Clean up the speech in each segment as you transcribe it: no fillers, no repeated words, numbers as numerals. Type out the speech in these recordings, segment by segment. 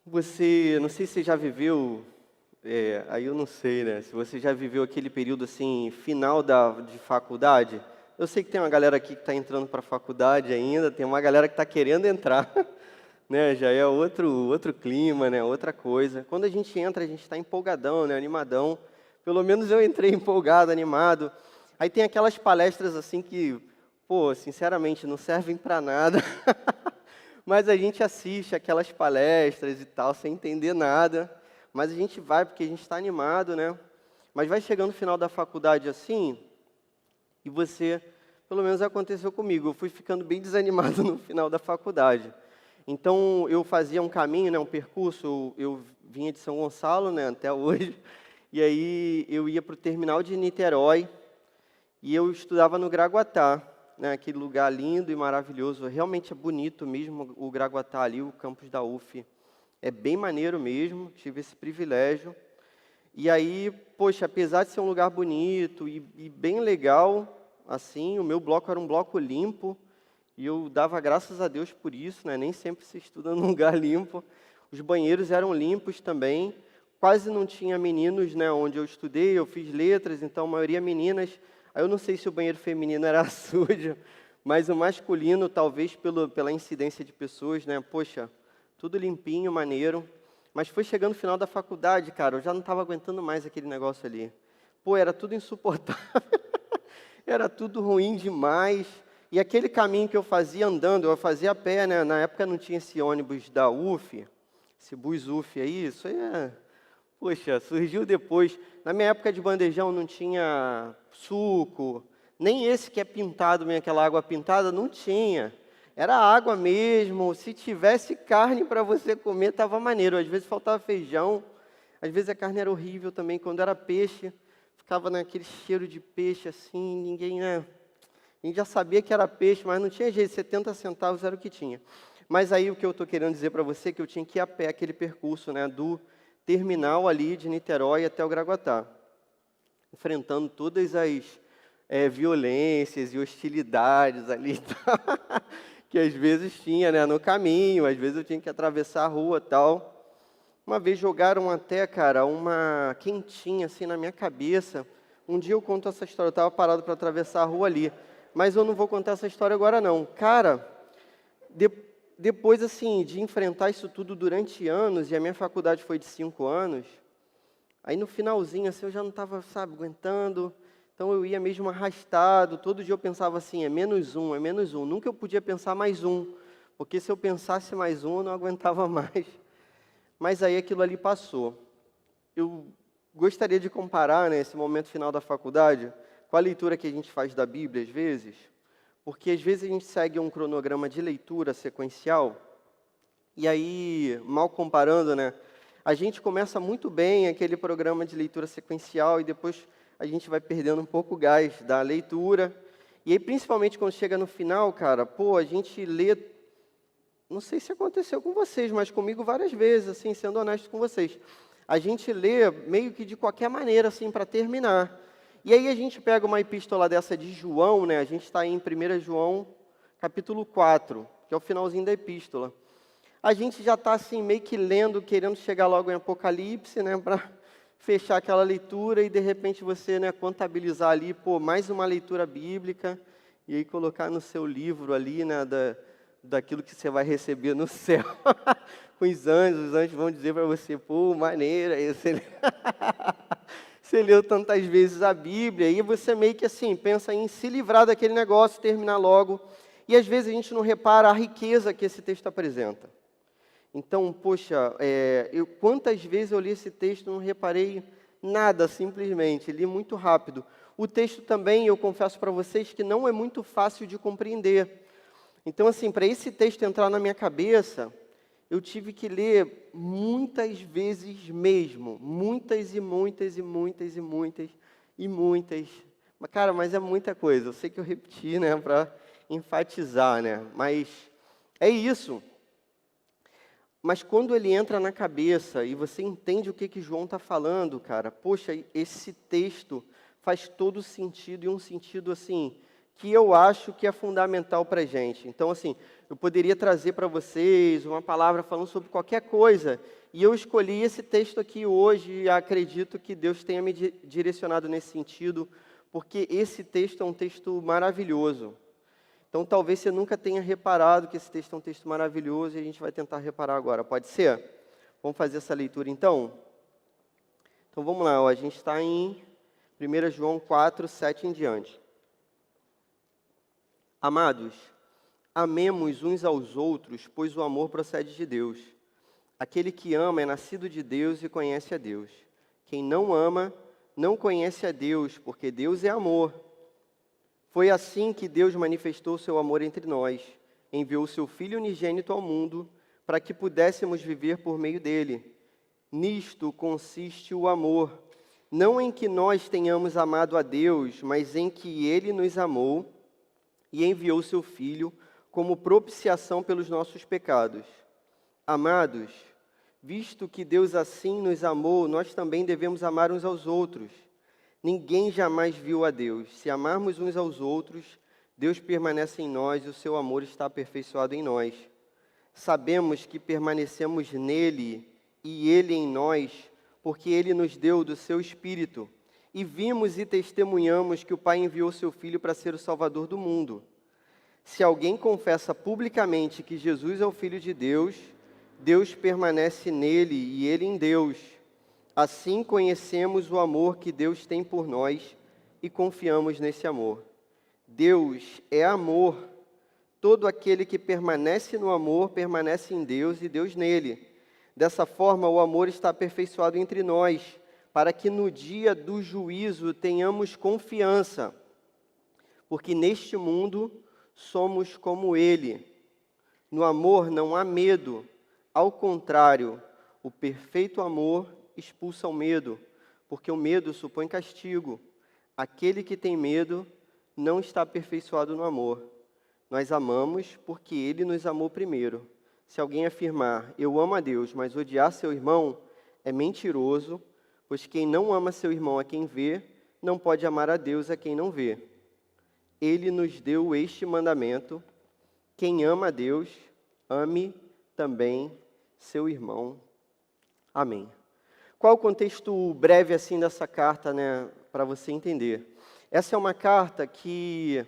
Não sei se você já viveu, aí eu não sei, né? Se você já viveu aquele período assim, final de faculdade. Eu sei que tem uma galera aqui que está entrando para a faculdade ainda, tem uma galera que está querendo entrar, né? Já é outro clima, né? Outra coisa. Quando a gente entra, a gente está empolgadão, né? Animadão. Pelo menos eu entrei empolgado, animado. Aí tem aquelas palestras assim que, pô, sinceramente, não servem para nada. Mas a gente assiste aquelas palestras e tal, sem entender nada. Mas a gente vai porque a gente está animado, né? Mas vai chegando no final da faculdade assim, e você, pelo menos aconteceu comigo, eu fui ficando bem desanimado no final da faculdade. Então, eu fazia um caminho, né, um percurso, eu vinha de São Gonçalo, né, até hoje, e aí eu ia para o terminal de Niterói, e eu estudava no Graguatá, né, aquele lugar lindo e maravilhoso. Realmente é bonito mesmo o Graguatá ali, o campus da UF. É bem maneiro mesmo, tive esse privilégio. E aí, poxa, apesar de ser um lugar bonito e bem legal, assim, o meu bloco era um bloco limpo, e eu dava graças a Deus por isso, né? Nem sempre se estuda num lugar limpo. Os banheiros eram limpos também. Quase não tinha meninos, né? Onde eu estudei, eu fiz letras, então a maioria meninas. Aí eu não sei se o banheiro feminino era sujo, mas o masculino, talvez pela incidência de pessoas, né? Poxa, tudo limpinho, maneiro. Mas foi chegando no final da faculdade, cara, eu já não estava aguentando mais aquele negócio ali. Pô, era tudo insuportável, era tudo ruim demais. E aquele caminho que eu fazia andando, eu fazia a pé, né? Na época não tinha esse ônibus da UF, esse bus UF aí, isso aí poxa, surgiu depois. Na minha época de bandejão não tinha suco, nem esse que é pintado, aquela água pintada, não tinha. Era água mesmo, se tivesse carne para você comer, estava maneiro. Às vezes faltava feijão, às vezes a carne era horrível também. Quando era peixe, ficava naquele cheiro de peixe assim, ninguém, né? A gente já sabia que era peixe, mas não tinha jeito, 70 centavos era o que tinha. Mas aí o que eu estou querendo dizer para você é que eu tinha que ir a pé aquele percurso, né, do terminal ali de Niterói até o Graguatá, enfrentando todas as violências e hostilidades ali que às vezes tinha, né, no caminho, às vezes eu tinha que atravessar a rua e tal. Uma vez jogaram até, cara, uma quentinha assim na minha cabeça. Um dia eu conto essa história, eu estava parado para atravessar a rua ali, mas eu não vou contar essa história agora não. Cara, depois assim, de enfrentar isso tudo durante anos, e a minha faculdade foi de 5 anos, aí no finalzinho assim eu já não estava, sabe, aguentando, então eu ia mesmo arrastado, todo dia eu pensava assim, é menos um, nunca eu podia pensar mais um, porque se eu pensasse mais um eu não aguentava mais. Mas aí aquilo ali passou. Eu gostaria de comparar, né, esse momento final da faculdade com a leitura que a gente faz da Bíblia às vezes, porque às vezes a gente segue um cronograma de leitura sequencial, e aí, mal comparando, né, a gente começa muito bem aquele programa de leitura sequencial e depois a gente vai perdendo um pouco o gás da leitura. E aí, principalmente quando chega no final, cara, pô, a gente lê, não sei se aconteceu com vocês, mas comigo várias vezes, assim, sendo honesto com vocês. A gente lê meio que de qualquer maneira, assim, para terminar. E aí a gente pega uma epístola dessa de João, né? A gente está em 1 João, capítulo 4, que é o finalzinho da epístola. A gente já está assim, meio que lendo, querendo chegar logo em Apocalipse, né? Para fechar aquela leitura e, de repente, você, né, contabilizar ali, pô, mais uma leitura bíblica, e aí colocar no seu livro ali, né, daquilo que você vai receber no céu, com os anjos vão dizer para você, pô, maneira, aí você... Você leu tantas vezes a Bíblia, e você meio que assim, pensa em se livrar daquele negócio, terminar logo. E às vezes a gente não repara a riqueza que esse texto apresenta. Então, poxa, quantas vezes eu li esse texto e não reparei nada, simplesmente, li muito rápido. O texto também, eu confesso para vocês, que não é muito fácil de compreender. Então, assim, para esse texto entrar na minha cabeça, eu tive que ler muitas vezes mesmo, muitas e muitas e muitas e muitas e muitas. Mas, cara, mas é muita coisa. Eu sei que eu repeti, né, para enfatizar, né? Mas é isso. Mas quando ele entra na cabeça e você entende o que João está falando, cara, poxa, esse texto faz todo sentido, e um sentido assim que eu acho que é fundamental para a gente. Então, assim, eu poderia trazer para vocês uma palavra falando sobre qualquer coisa, e eu escolhi esse texto aqui hoje, e acredito que Deus tenha me direcionado nesse sentido, porque esse texto é um texto maravilhoso. Então, talvez você nunca tenha reparado que esse texto é um texto maravilhoso, e a gente vai tentar reparar agora. Pode ser? Vamos fazer essa leitura, então? Então, vamos lá. Ó, a gente está em 1 João 4, 7 em diante. Amados, amemos uns aos outros, pois o amor procede de Deus. Aquele que ama é nascido de Deus e conhece a Deus. Quem não ama, não conhece a Deus, porque Deus é amor. Foi assim que Deus manifestou seu amor entre nós. Enviou seu Filho unigênito ao mundo, para que pudéssemos viver por meio dele. Nisto consiste o amor, não em que nós tenhamos amado a Deus, mas em que ele nos amou e enviou seu Filho como propiciação pelos nossos pecados. Amados, visto que Deus assim nos amou, nós também devemos amar uns aos outros. Ninguém jamais viu a Deus. Se amarmos uns aos outros, Deus permanece em nós e o seu amor está aperfeiçoado em nós. Sabemos que permanecemos nele e ele em nós, porque ele nos deu do seu Espírito. E vimos e testemunhamos que o Pai enviou seu Filho para ser o Salvador do mundo. Se alguém confessa publicamente que Jesus é o Filho de Deus, Deus permanece nele e ele em Deus. Assim conhecemos o amor que Deus tem por nós e confiamos nesse amor. Deus é amor. Todo aquele que permanece no amor permanece em Deus e Deus nele. Dessa forma, o amor está aperfeiçoado entre nós, para que no dia do juízo tenhamos confiança, porque neste mundo somos como ele. No amor não há medo, ao contrário, o perfeito amor expulsa o medo, porque o medo supõe castigo. Aquele que tem medo não está aperfeiçoado no amor. Nós amamos porque ele nos amou primeiro. Se alguém afirmar, eu amo a Deus, mas odiar seu irmão, é mentiroso, pois quem não ama seu irmão a quem vê, não pode amar a Deus a quem não vê. Ele nos deu este mandamento: quem ama a Deus, ame também seu irmão. Amém. Qual o contexto breve assim dessa carta, né, para você entender? Essa é uma carta que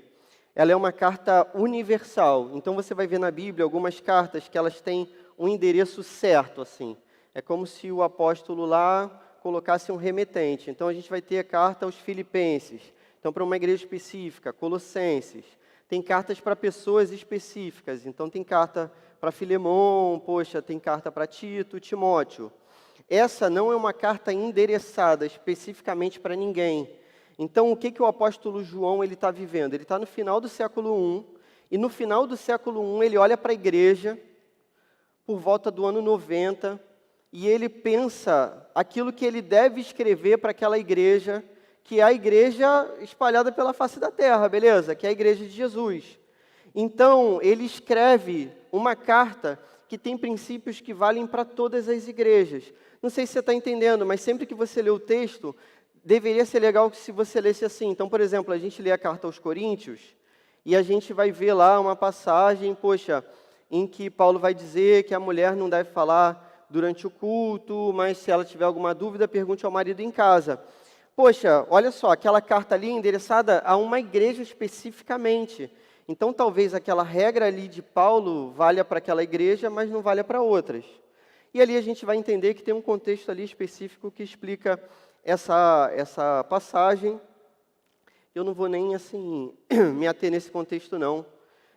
ela é uma carta universal. Então você vai ver na Bíblia algumas cartas que elas têm um endereço certo, assim. É como se o apóstolo lá colocasse um remetente. Então a gente vai ter a carta aos Filipenses. Então para uma igreja específica, Colossenses. Tem cartas para pessoas específicas. Então tem carta para Filemon, tem carta para Tito, Timóteo. Essa não é uma carta endereçada especificamente para ninguém. Então, o que o apóstolo João está vivendo? Ele está no final do século I, e no final do século I ele olha para a igreja, por volta do ano 90, e ele pensa aquilo que ele deve escrever para aquela igreja, que é a igreja espalhada pela face da terra, beleza? Que é a igreja de Jesus. Então, ele escreve uma carta que tem princípios que valem para todas as igrejas. Não sei se você está entendendo, mas sempre que você lê o texto, deveria ser legal se você lesse assim. Então, por exemplo, a gente lê a carta aos Coríntios e a gente vai ver lá uma passagem, em que Paulo vai dizer que a mulher não deve falar durante o culto, mas se ela tiver alguma dúvida, pergunte ao marido em casa. Olha só, aquela carta ali é endereçada a uma igreja especificamente. Então, talvez aquela regra ali de Paulo valha para aquela igreja, mas não valha para outras. E ali a gente vai entender que tem um contexto ali específico que explica essa passagem. Eu não vou nem assim me ater nesse contexto não,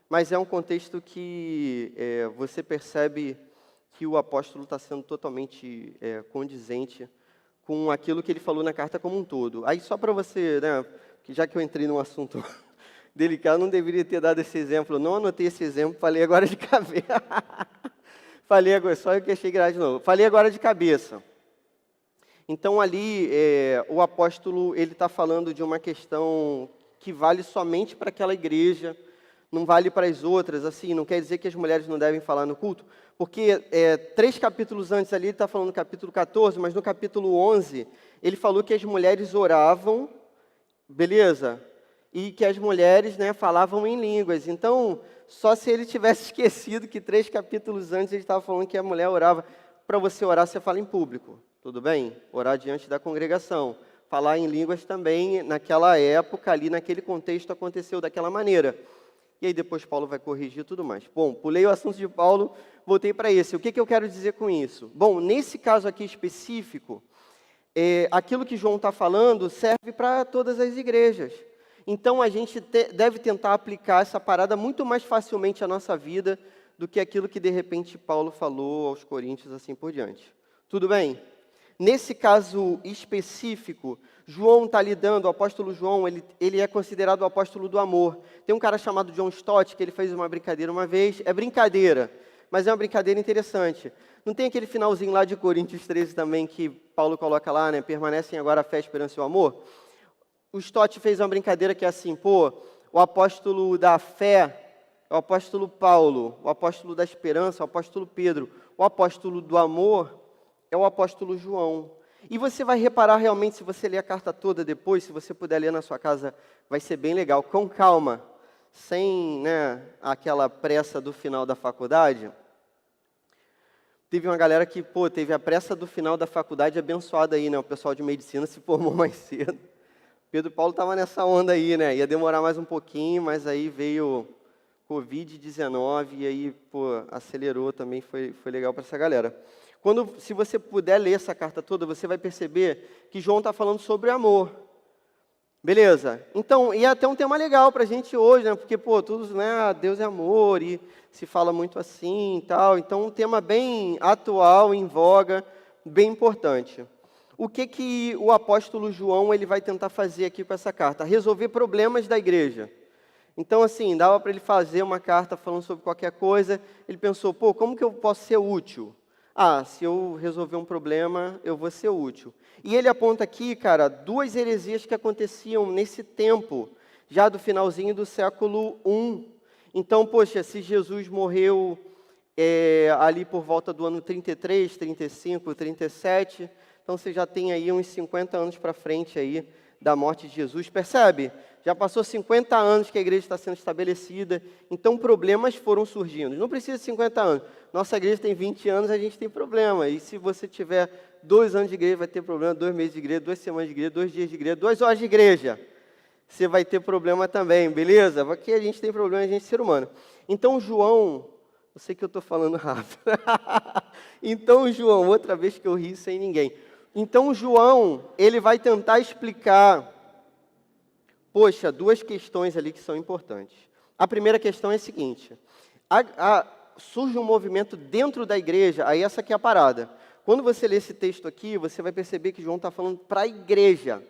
mas é um contexto que você percebe que o apóstolo está sendo totalmente condizente com aquilo que ele falou na carta como um todo. Aí só para você, né, que já que eu entrei num assunto delicado, não deveria ter dado esse exemplo, não anotei esse exemplo, falei agora de cabeça. Falei agora, só eu que achei graça de novo. Falei agora de cabeça. Então, ali, o apóstolo está falando de uma questão que vale somente para aquela igreja, não vale para as outras. Assim, não quer dizer que as mulheres não devem falar no culto, porque 3 capítulos antes ali, ele está falando no capítulo 14, mas no capítulo 11, ele falou que as mulheres oravam, beleza? e que as mulheres, né, falavam em línguas. Então, só se ele tivesse esquecido que 3 capítulos antes ele estava falando que a mulher orava. Para você orar, você fala em público, tudo bem? Orar diante da congregação. Falar em línguas também, naquela época, ali naquele contexto, aconteceu daquela maneira. E aí depois Paulo vai corrigir tudo mais. Bom, pulei o assunto de Paulo, voltei para esse. O que eu quero dizer com isso? Bom, nesse caso aqui específico, aquilo que João está falando serve para todas as igrejas. Então, a gente deve tentar aplicar essa parada muito mais facilmente à nossa vida do que aquilo que, de repente, Paulo falou aos coríntios, assim por diante. Tudo bem? Nesse caso específico, João está lidando, o apóstolo João, ele é considerado o apóstolo do amor. Tem um cara chamado John Stott, que ele fez uma brincadeira uma vez. É brincadeira, mas é uma brincadeira interessante. Não tem aquele finalzinho lá de Coríntios 13 também, que Paulo coloca lá, né? Permanecem agora a fé, a esperança e o amor. O Stott fez uma brincadeira que é assim, o apóstolo da fé é o apóstolo Paulo, o apóstolo da esperança é o apóstolo Pedro, o apóstolo do amor é o apóstolo João. E você vai reparar realmente, se você ler a carta toda depois, se você puder ler na sua casa, vai ser bem legal, com calma, sem, né, aquela pressa do final da faculdade. Teve uma galera que, teve a pressa do final da faculdade abençoada aí, né? O pessoal de medicina se formou mais cedo. Pedro Paulo estava nessa onda aí, né? Ia demorar mais um pouquinho, mas aí veio Covid-19 e aí, acelerou também, foi legal para essa galera. Se você puder ler essa carta toda, você vai perceber que João está falando sobre amor. Beleza? Então, e é até um tema legal para a gente hoje, né? Porque, todos, né? Deus é amor e se fala muito assim e tal. Então, um tema bem atual, em voga, bem importante. O que o apóstolo João ele vai tentar fazer aqui com essa carta? Resolver problemas da igreja. Então, assim, dava para ele fazer uma carta falando sobre qualquer coisa. Ele pensou, como que eu posso ser útil? Se eu resolver um problema, eu vou ser útil. E ele aponta aqui, cara, 2 heresias que aconteciam nesse tempo, já do finalzinho do século I. Então, se Jesus morreu ali por volta do ano 33, 35, 37, então você já tem aí uns 50 anos para frente aí da morte de Jesus. Percebe? Já passou 50 anos que a igreja está sendo estabelecida, então problemas foram surgindo. Não precisa de 50 anos. Nossa igreja tem 20 anos, a gente tem problema. E se você tiver 2 anos de igreja, vai ter problema, 2 meses de igreja, 2 semanas de igreja, 2 dias de igreja, 2 horas de igreja. Você vai ter problema também, beleza? Porque a gente tem problema, a gente é ser humano. Então, João, eu sei que eu estou falando rápido. Então, João, outra vez que eu ri sem ninguém. Então, João, ele vai tentar explicar, 2 questões ali que são importantes. A primeira questão é a seguinte, surge um movimento dentro da igreja, aí essa aqui é a parada. Quando você lê esse texto aqui, você vai perceber que João está falando para a igreja.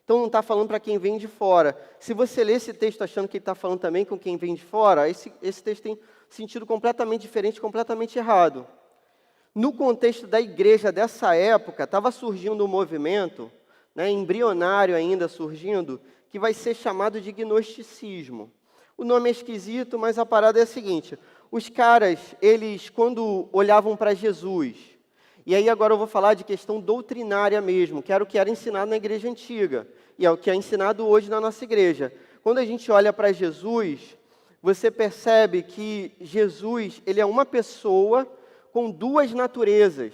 Então, não está falando para quem vem de fora. Se você lê esse texto achando que ele está falando também com quem vem de fora, esse texto tem sentido completamente diferente, completamente errado. No contexto da igreja dessa época, estava surgindo um movimento, né, embrionário ainda surgindo, que vai ser chamado de gnosticismo. O nome é esquisito, mas a parada é a seguinte, os caras, eles, quando olhavam para Jesus, e aí agora eu vou falar de questão doutrinária mesmo, que era o que era ensinado na igreja antiga, e é o que é ensinado hoje na nossa igreja. Quando a gente olha para Jesus, você percebe que Jesus, ele é uma pessoa com 2 naturezas.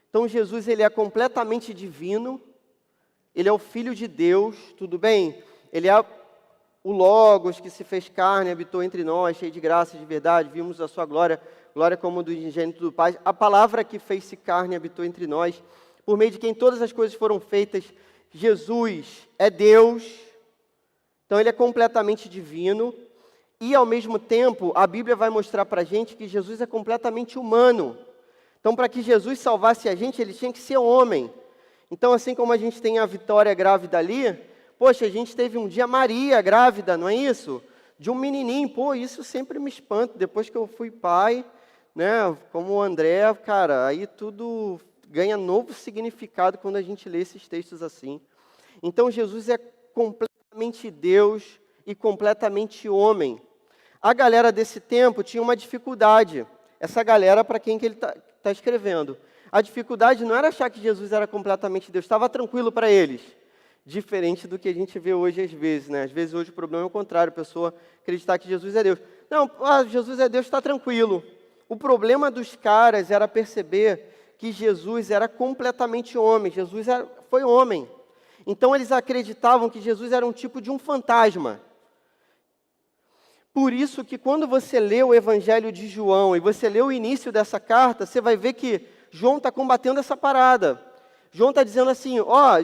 Então, Jesus, ele é completamente divino, ele é o Filho de Deus, tudo bem? Ele é o Logos que se fez carne, habitou entre nós, cheio de graça e de verdade, vimos a sua glória, glória como do unigênito do Pai. A palavra que fez-se carne habitou entre nós, por meio de quem todas as coisas foram feitas. Jesus é Deus, então ele é completamente divino, e ao mesmo tempo, a Bíblia vai mostrar para a gente que Jesus é completamente humano. Então, para que Jesus salvasse a gente, ele tinha que ser homem. Então, assim como a gente tem a Vitória grávida ali, a gente teve um dia Maria grávida, não é isso? De um menininho, isso sempre me espanta. Depois que eu fui pai, né, como o André, cara, aí tudo ganha novo significado quando a gente lê esses textos assim. Então, Jesus é completamente Deus e completamente homem. A galera desse tempo tinha uma dificuldade. Essa galera, para quem que ele está escrevendo. A dificuldade não era achar que Jesus era completamente Deus, estava tranquilo para eles. Diferente do que a gente vê hoje às vezes, né? Às vezes hoje o problema é o contrário, a pessoa acreditar que Jesus é Deus. Não, Jesus é Deus, está tranquilo. O problema dos caras era perceber que Jesus era completamente homem, foi homem. Então eles acreditavam que Jesus era um tipo de um fantasma. Por isso que quando você lê o Evangelho de João e você lê o início dessa carta, você vai ver que João está combatendo essa parada. João está dizendo assim,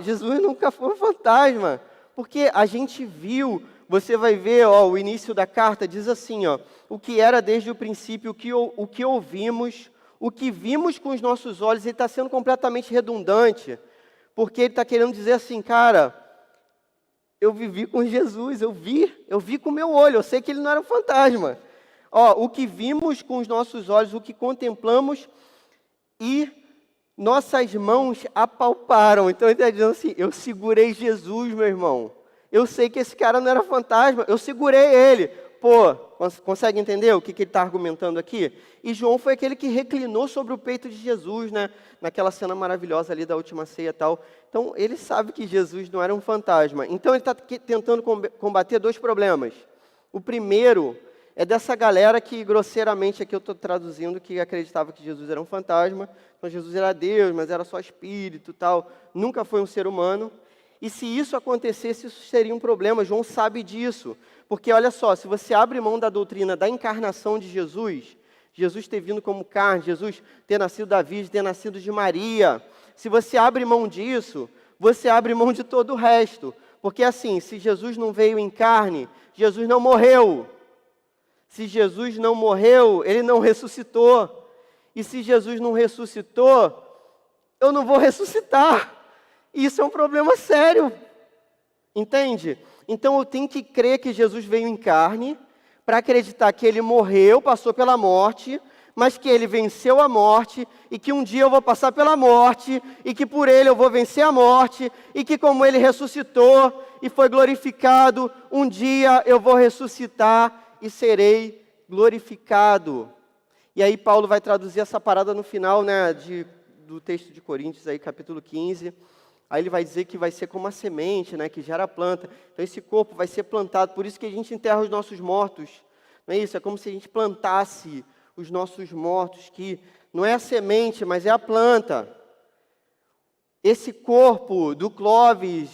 Jesus nunca foi um fantasma, porque a gente viu, você vai ver, o início da carta diz assim, o que era desde o princípio, o que ouvimos, o que vimos com os nossos olhos, ele está sendo completamente redundante, porque ele está querendo dizer assim, cara, eu vivi com Jesus, eu vi com o meu olho, eu sei que ele não era um fantasma. O que vimos com os nossos olhos, o que contemplamos e nossas mãos apalparam. Então ele está dizendo assim, eu segurei Jesus, meu irmão. Eu sei que esse cara não era fantasma, eu segurei ele. Pô, consegue entender o que ele está argumentando aqui? E João foi aquele que reclinou sobre o peito de Jesus, né? Naquela cena maravilhosa ali da última ceia e tal. Então, ele sabe que Jesus não era um fantasma. Então, ele está tentando combater dois problemas. O primeiro é dessa galera que, grosseiramente, aqui eu estou traduzindo, que acreditava que Jesus era um fantasma. Então, Jesus era Deus, mas era só espírito e tal. Nunca foi um ser humano. E se isso acontecesse, isso seria um problema. João sabe disso. Porque, olha só, se você abre mão da doutrina da encarnação de Jesus, Jesus ter vindo como carne, Jesus ter nascido da Virgem, ter nascido de Maria, se você abre mão disso, você abre mão de todo o resto. Porque, assim, se Jesus não veio em carne, Jesus não morreu. Se Jesus não morreu, ele não ressuscitou. E se Jesus não ressuscitou, eu não vou ressuscitar. Isso é um problema sério. Entende? Então eu tenho que crer que Jesus veio em carne, para acreditar que ele morreu, passou pela morte, mas que ele venceu a morte, e que um dia eu vou passar pela morte, e que por ele eu vou vencer a morte, e que como ele ressuscitou e foi glorificado, um dia eu vou ressuscitar e serei glorificado. E aí Paulo vai traduzir essa parada no final, né, do texto de Coríntios, aí, capítulo 15. Aí ele vai dizer que vai ser como uma semente, né, que gera planta. Então esse corpo vai ser plantado, por isso que a gente enterra os nossos mortos. Não é isso? É como se a gente plantasse os nossos mortos, que não é a semente, mas é a planta. Esse corpo do Clóvis,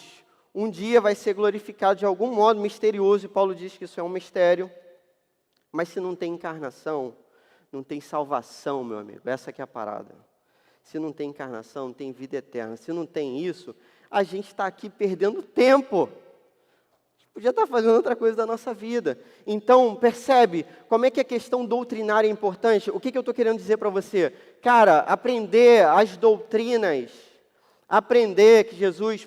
um dia vai ser glorificado de algum modo misterioso, e Paulo diz que isso é um mistério. Mas se não tem encarnação, não tem salvação, meu amigo. Essa que é a parada. Se não tem encarnação, não tem vida eterna. Se não tem isso, a gente está aqui perdendo tempo. A gente podia estar fazendo outra coisa da nossa vida. Então, percebe como é que a questão doutrinária é importante? O que eu estou querendo dizer para você? Cara, aprender as doutrinas, aprender que Jesus,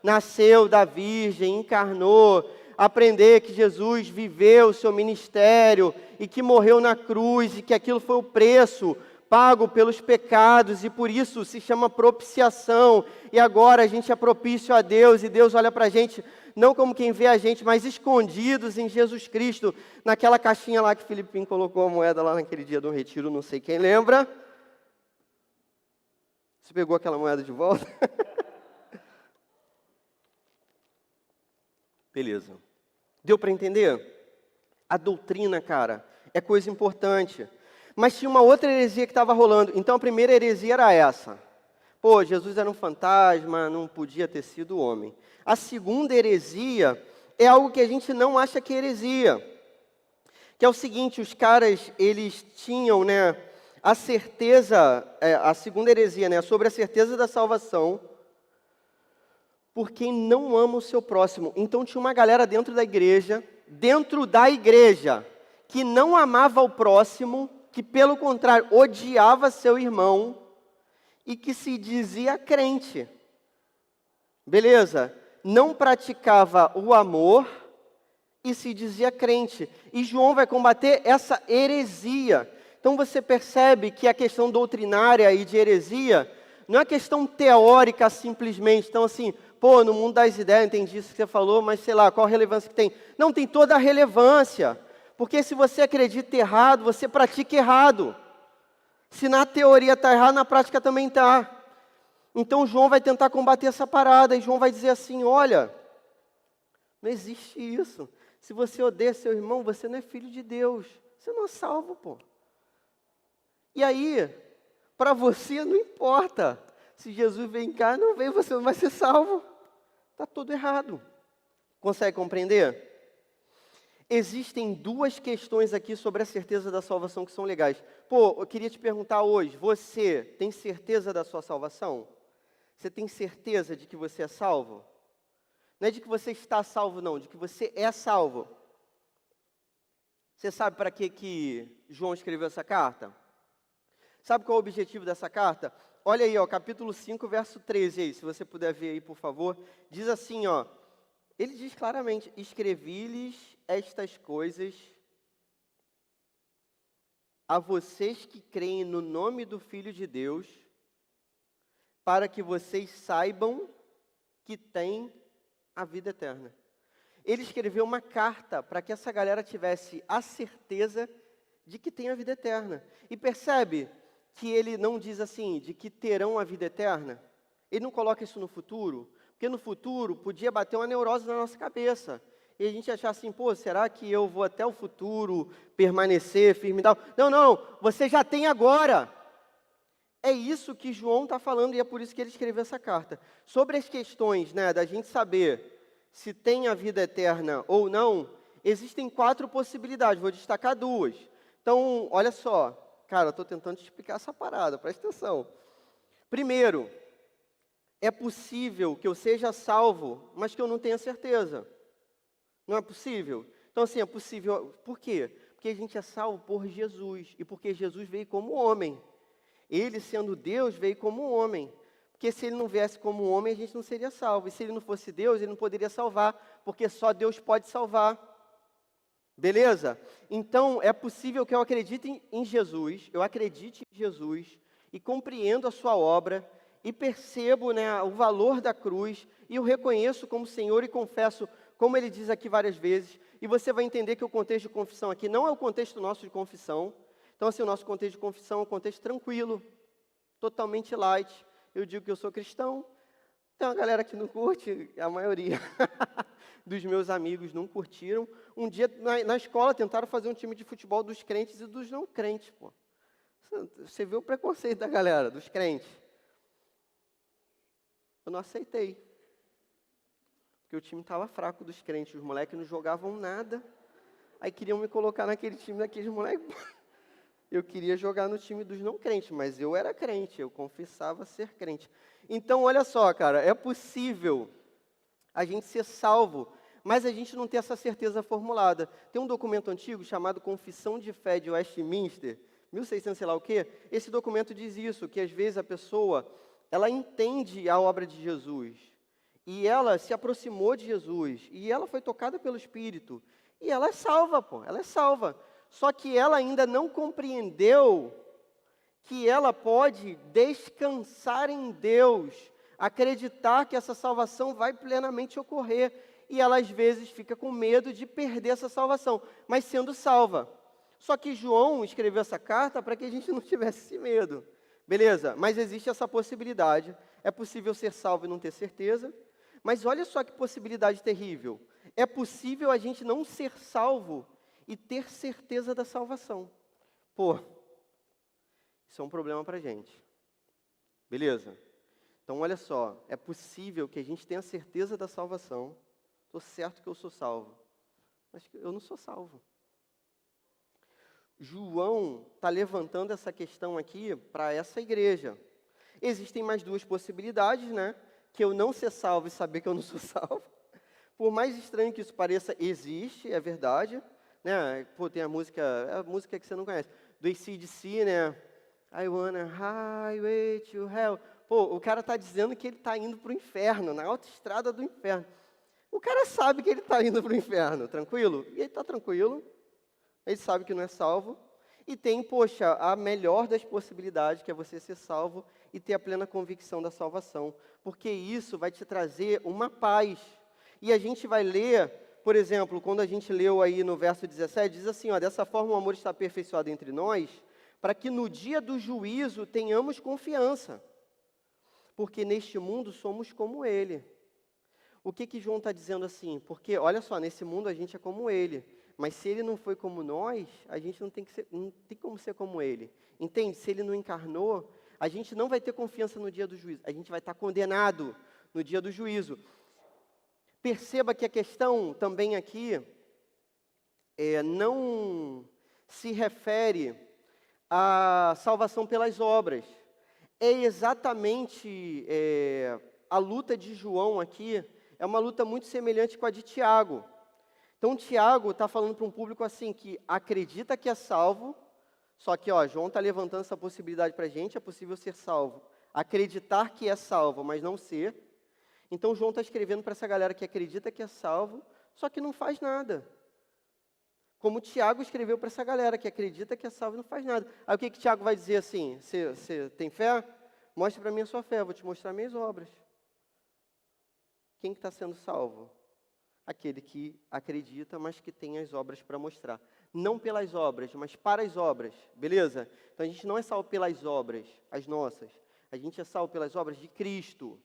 nasceu da Virgem, encarnou, aprender que Jesus viveu o seu ministério e que morreu na cruz e que aquilo foi o preço pago pelos pecados, e por isso se chama propiciação, e agora a gente é propício a Deus, e Deus olha para a gente, não como quem vê a gente, mas escondidos em Jesus Cristo, naquela caixinha lá que Filipinho colocou a moeda lá naquele dia do retiro, não sei quem lembra. Você pegou aquela moeda de volta? Beleza. Deu para entender? A doutrina, cara, é coisa importante. Mas tinha uma outra heresia que estava rolando. Então a primeira heresia era essa. Jesus era um fantasma, não podia ter sido homem. A segunda heresia é algo que a gente não acha que é heresia. Que é o seguinte, os caras, eles tinham, né, a certeza, a segunda heresia, né, sobre a certeza da salvação, por quem não ama o seu próximo. Então tinha uma galera dentro da igreja, que não amava o próximo, que pelo contrário, odiava seu irmão e que se dizia crente. Beleza? Não praticava o amor e se dizia crente. E João vai combater essa heresia. Então você percebe que a questão doutrinária e de heresia não é questão teórica simplesmente. Então assim, no mundo das ideias, entendi isso que você falou, mas sei lá, qual a relevância que tem? Não, tem toda a relevância. Porque se você acredita errado, você pratica errado. Se na teoria está errado, na prática também está. Então João vai tentar combater essa parada, e João vai dizer assim, olha, não existe isso. Se você odeia seu irmão, você não é filho de Deus. Você não é salvo, pô. E aí, para você não importa. Se Jesus vem cá, não vem, você não vai ser salvo. Está tudo errado. Consegue compreender? Existem duas questões aqui sobre a certeza da salvação que são legais. Pô, eu queria te perguntar hoje, você tem certeza da sua salvação? Você tem certeza de que você é salvo? Não é de que você está salvo, não, de que você é salvo. Você sabe para que João escreveu essa carta? Sabe qual é o objetivo dessa carta? Olha aí, ó, capítulo 5, verso 13 aí, se você puder ver aí, por favor. Diz assim, ó, ele diz claramente, escrevi-lhes estas coisas a vocês que creem no nome do Filho de Deus, para que vocês saibam que têm a vida eterna. Ele escreveu uma carta para que essa galera tivesse a certeza de que tem a vida eterna. E percebe que ele não diz assim, de que terão a vida eterna? Ele não coloca isso no futuro, porque no futuro podia bater uma neurose na nossa cabeça. E a gente achar assim, pô, será que eu vou até o futuro permanecer firme e tal? Não, não, você já tem agora. É isso que João está falando e é por isso que ele escreveu essa carta. Sobre as questões, né, da gente saber se tem a vida eterna ou não, existem 4 possibilidades, vou destacar 2. Então, olha só, cara, eu estou tentando te explicar essa parada, presta atenção. Primeiro, é possível que eu seja salvo, mas que eu não tenha certeza. Não é possível? Então, assim, é possível. Por quê? Porque a gente é salvo por Jesus, e porque Jesus veio como homem. Ele, sendo Deus, veio como homem. Porque se ele não viesse como homem, a gente não seria salvo. E se ele não fosse Deus, ele não poderia salvar, porque só Deus pode salvar. Beleza? Então, é possível que eu acredite em Jesus, eu acredite em Jesus, e compreendo a sua obra, e percebo, né, o valor da cruz, e o reconheço como Senhor e confesso, como ele diz aqui várias vezes, e você vai entender que o contexto de confissão aqui não é o contexto nosso de confissão. Então, assim, o nosso contexto de confissão é um contexto tranquilo, totalmente light. Eu digo que eu sou cristão, tem uma galera que não curte, a maioria dos meus amigos não curtiram. Um dia, na escola, tentaram fazer um time de futebol dos crentes e dos não crentes, pô. Você vê o preconceito da galera, dos crentes. Eu não aceitei. Porque o time estava fraco dos crentes, os moleques não jogavam nada. Aí queriam me colocar naquele time daqueles moleques. Eu queria jogar no time dos não crentes, mas eu era crente, eu confessava ser crente. Então, olha só, cara, é possível a gente ser salvo, mas a gente não ter essa certeza formulada. Tem um documento antigo chamado Confissão de Fé de Westminster, 1600 sei lá o quê. Esse documento diz isso, que às vezes a pessoa, ela entende a obra de Jesus, e ela se aproximou de Jesus, e ela foi tocada pelo Espírito, e ela é salva, pô, ela é salva. Só que ela ainda não compreendeu que ela pode descansar em Deus, acreditar que essa salvação vai plenamente ocorrer. E ela, às vezes, fica com medo de perder essa salvação, mas sendo salva. Só que João escreveu essa carta para que a gente não tivesse esse medo. Beleza? Mas existe essa possibilidade. É possível ser salvo e não ter certeza. Mas olha só que possibilidade terrível. É possível a gente não ser salvo e ter certeza da salvação. Pô, isso é um problema para a gente. Beleza? Então, olha só, é possível que a gente tenha certeza da salvação. Estou certo que eu sou salvo, mas eu não sou salvo. João está levantando essa questão aqui para essa igreja. Existem mais 2 possibilidades, né? Que eu não ser salvo e saber que eu não sou salvo. Por mais estranho que isso pareça, existe, é verdade. Né? Pô, tem a música que você não conhece, do AC/DC, né? I wanna highway to hell. Pô, o cara está dizendo que ele está indo para o inferno, na autoestrada do inferno. O cara sabe que ele está indo para o inferno, tranquilo? E ele está tranquilo, ele sabe que não é salvo. E tem, poxa, a melhor das possibilidades, que é você ser salvo e ter a plena convicção da salvação. Porque isso vai te trazer uma paz. E a gente vai ler, por exemplo, quando a gente leu aí no verso 17, diz assim, ó, dessa forma o amor está aperfeiçoado entre nós, para que no dia do juízo tenhamos confiança. porque neste mundo somos como ele. O que João está dizendo assim? Porque, olha só, nesse mundo a gente é como ele, mas se ele não foi como nós, a gente não tem como ser como ele. Entende? Se ele não encarnou, a gente não vai ter confiança no dia do juízo, a gente vai estar condenado no dia do juízo. Perceba que a questão também aqui não se refere à salvação pelas obras. É exatamente a luta de João aqui, é uma luta muito semelhante com a de Tiago. Então, Tiago está falando para um público assim, que acredita que é salvo, só que João está levantando essa possibilidade para a gente, é possível ser salvo. Acreditar que é salvo, mas não ser. Então, João está escrevendo para essa galera que acredita que é salvo, só que não faz nada. Como Tiago escreveu para essa galera que acredita que é salvo e não faz nada. Aí o que Tiago vai dizer assim? Você tem fé? Mostre para mim a sua fé, eu vou te mostrar minhas obras. Quem que está sendo salvo? Aquele que acredita, mas que tem as obras para mostrar. Não pelas obras, mas para as obras, beleza? Então a gente não é salvo pelas obras, as nossas. A gente é salvo pelas obras de Cristo.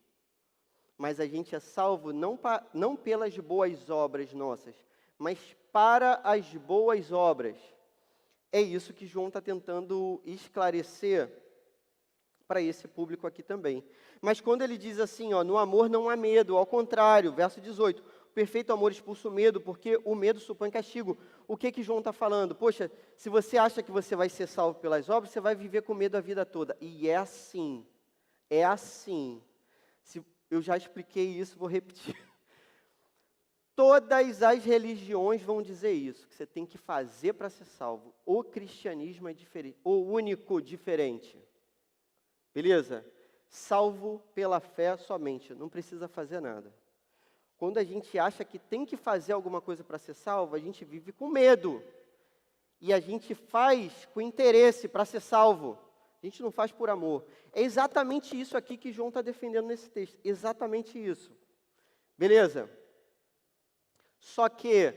Mas a gente é salvo não pelas boas obras nossas, mas para as boas obras. É isso que João está tentando esclarecer para esse público aqui também. Mas quando ele diz assim, no amor não há medo, ao contrário, verso 18, o perfeito amor expulsa o medo, porque o medo supõe castigo. O que João está falando? Poxa, se você acha que você vai ser salvo pelas obras, você vai viver com medo a vida toda. E é assim, é assim. Eu já expliquei isso, vou repetir. Todas as religiões vão dizer isso, que você tem que fazer para ser salvo. O cristianismo é diferente, o único diferente. Beleza? Salvo pela fé somente, não precisa fazer nada. Quando a gente acha que tem que fazer alguma coisa para ser salvo, a gente vive com medo. E a gente faz com interesse para ser salvo. A gente não faz por amor. É exatamente isso aqui que João está defendendo nesse texto. Exatamente isso. Beleza? Só que,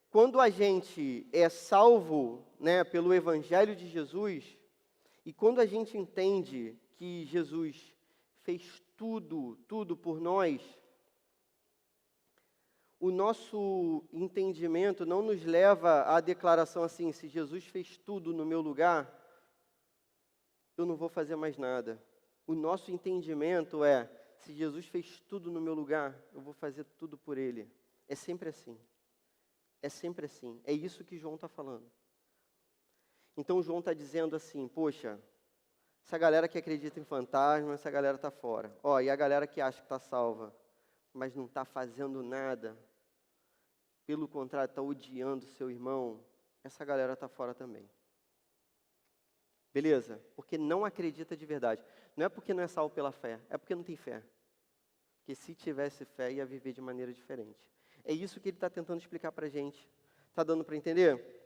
quando a gente é salvo, pelo Evangelho de Jesus, e quando a gente entende que Jesus fez tudo por nós, o nosso entendimento não nos leva à declaração assim, se Jesus fez tudo no meu lugar, eu não vou fazer mais nada. O nosso entendimento é, se Jesus fez tudo no meu lugar, eu vou fazer tudo por Ele. É sempre assim. É sempre assim. É isso que João está falando. Então João está dizendo assim, poxa, essa galera que acredita em fantasma, essa galera está fora. E a galera que acha que está salva, mas não está fazendo nada, pelo contrário, está odiando seu irmão, essa galera está fora também. Beleza? Porque não acredita de verdade. Não é porque não é salvo pela fé, é porque não tem fé. Porque se tivesse fé, ia viver de maneira diferente. É isso que ele está tentando explicar para a gente. Está dando para entender?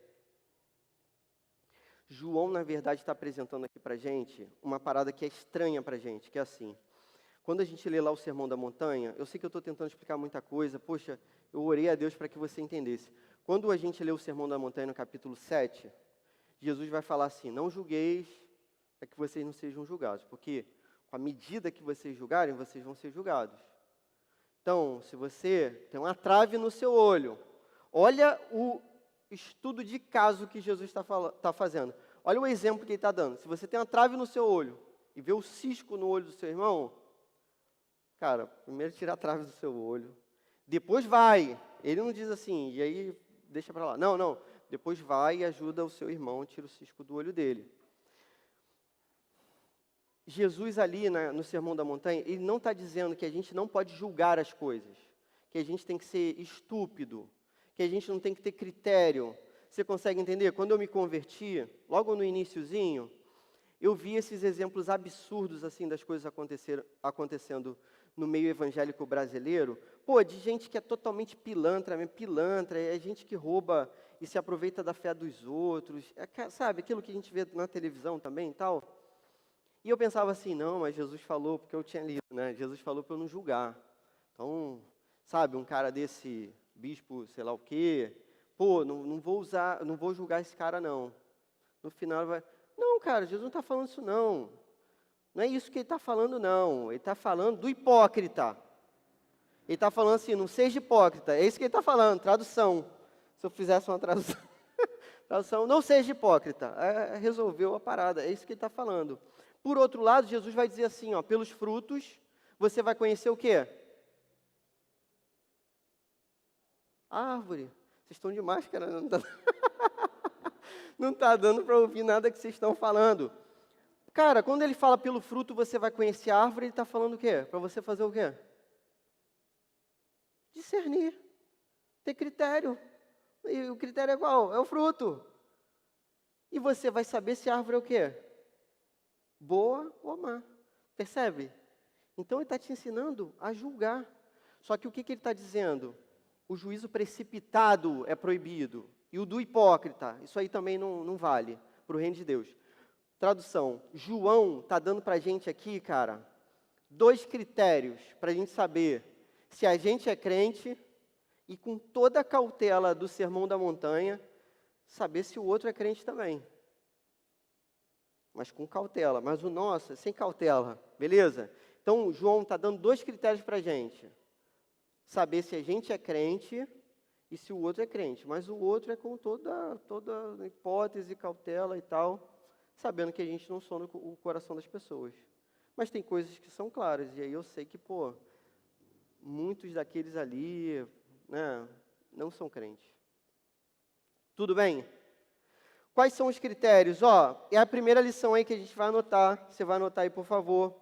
João, na verdade, está apresentando aqui para a gente uma parada que é estranha para a gente, que é assim. Quando a gente lê lá o Sermão da Montanha, eu sei que eu estou tentando explicar muita coisa, poxa, eu orei a Deus para que você entendesse. Quando a gente lê o Sermão da Montanha no capítulo 7, Jesus vai falar assim, não julgueis para que vocês não sejam julgados, porque com a medida que vocês julgarem, vocês vão ser julgados. Então, se você tem uma trave no seu olho, olha o estudo de caso que Jesus está fazendo. Olha o exemplo que ele está dando. Se você tem uma trave no seu olho e vê o cisco no olho do seu irmão, cara, primeiro tira a trave do seu olho, depois vai. Ele não diz assim, e aí deixa para lá. Não. Depois vai e ajuda o seu irmão, tira o cisco do olho dele. Jesus ali no Sermão da Montanha, ele não está dizendo que a gente não pode julgar as coisas, que a gente tem que ser estúpido, que a gente não tem que ter critério. Você consegue entender? Quando eu me converti, logo no iniciozinho, eu vi esses exemplos absurdos assim das coisas acontecendo no meio evangélico brasileiro, de gente que é totalmente pilantra, é gente que rouba e se aproveita da fé dos outros, sabe, aquilo que a gente vê na televisão também e tal. E eu pensava assim, não, mas Jesus falou, porque eu tinha lido, Jesus falou para eu não julgar. Então, sabe, um cara desse bispo, sei lá o quê, não vou julgar esse cara não. No final vai, não, cara, Jesus não está falando isso não. Não é isso que ele está falando, não. Ele está falando do hipócrita. Ele está falando assim, não seja hipócrita. É isso que ele está falando, tradução. Se eu fizesse uma tradução, tradução, não seja hipócrita. Resolveu a parada, é isso que ele está falando. Por outro lado, Jesus vai dizer assim, ó, pelos frutos, você vai conhecer o quê? Árvore. Vocês estão de máscara, não está dando para ouvir nada que vocês estão falando. Cara, quando ele fala pelo fruto você vai conhecer a árvore, ele está falando o quê? Para você fazer o quê? Discernir, ter critério. E o critério é qual? É o fruto. E você vai saber se a árvore é o quê? Boa ou má. Percebe? Então ele está te ensinando a julgar. Só que o que ele está dizendo? O juízo precipitado é proibido. E o do hipócrita, isso aí também não vale para o reino de Deus. Tradução, João está dando para a gente aqui, cara, 2 critérios para a gente saber se a gente é crente e com toda a cautela do Sermão da Montanha, saber se o outro é crente também. Mas com cautela, mas o nosso é sem cautela, beleza? Então, João está dando 2 critérios para a gente. Saber se a gente é crente e se o outro é crente. Mas o outro é com toda hipótese, cautela e tal, sabendo que a gente não sonda o coração das pessoas. Mas tem coisas que são claras, e aí eu sei que, muitos daqueles ali, né, não são crentes. Tudo bem? Quais são os critérios? É a primeira lição aí que a gente vai anotar. Você vai anotar aí, por favor.